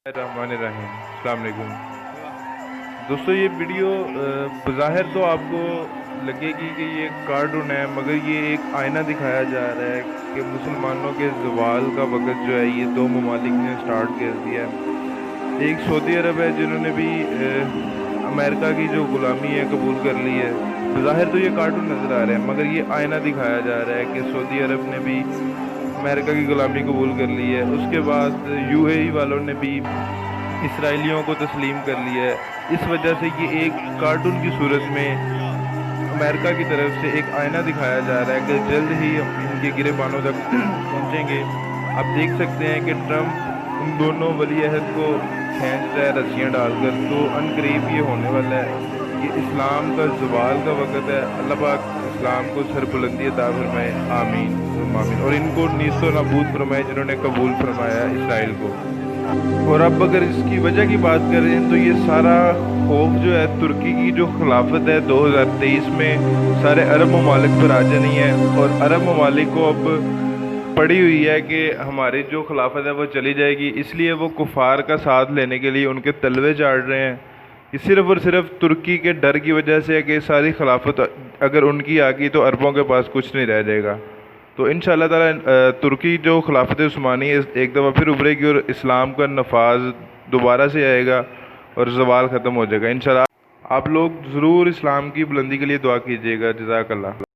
الرحمن الرحیم السلام علیکم دوستو، یہ ویڈیو بظاہر تو آپ کو لگے گی کہ یہ کارٹون ہے، مگر یہ ایک آئینہ دکھایا جا رہا ہے کہ مسلمانوں کے زوال کا وقت جو ہے یہ دو ممالک نے سٹارٹ کر دیا ہے۔ ایک سعودی عرب ہے جنہوں نے بھی امریکہ کی جو غلامی ہے قبول کر لی ہے۔ بظاہر تو یہ کارٹون نظر آ رہا ہے، مگر یہ آئینہ دکھایا جا رہا ہے کہ سعودی عرب نے بھی امریکہ کی غلامی قبول کر لی ہے۔ اس کے بعد یو اے ای والوں نے بھی اسرائیلیوں کو تسلیم کر لیا ہے۔ اس وجہ سے یہ ایک کارٹون کی صورت میں امریکہ کی طرف سے ایک آئینہ دکھایا جا رہا ہے کہ جلد ہی ہم ان کے گریبانوں تک پہنچیں گے۔ آپ دیکھ سکتے ہیں کہ ٹرمپ ان دونوں ولی عہد کو کھینچ رہا ہے رسیاں ڈال کر، تو ان قریب یہ ہونے والا ہے۔ یہ اسلام کا زوال کا وقت ہے۔ اللہ پاک اسلام کو سربلندی عطا فرمائے، آمین ثم آمین، اور ان کو نیست و نابود فرمائے جنہوں نے قبول فرمایا اسرائیل کو۔ اور اب اگر اس کی وجہ کی بات کریں تو یہ سارا خوف جو ہے ترکی کی جو خلافت ہے 2023 میں سارے عرب ممالک پر آ جانی ہے، اور عرب ممالک کو اب پڑی ہوئی ہے کہ ہماری جو خلافت ہے وہ چلی جائے گی، اس لیے وہ کفار کا ساتھ لینے کے لیے ان کے تلوے چاڑ رہے ہیں۔ یہ صرف اور صرف ترکی کے ڈر کی وجہ سے ہے کہ ساری خلافت اگر ان کی آ گئی تو عربوں کے پاس کچھ نہیں رہ جائے گا۔ تو انشاءاللہ تعالی ترکی جو خلافت عثمانی ہے ایک دفعہ پھر ابھرے گی، اور اسلام کا نفاذ دوبارہ سے آئے گا اور زوال ختم ہو جائے گا انشاءاللہ۔ آپ لوگ ضرور اسلام کی بلندی کے لیے دعا کیجیے گا۔ جزاک اللہ۔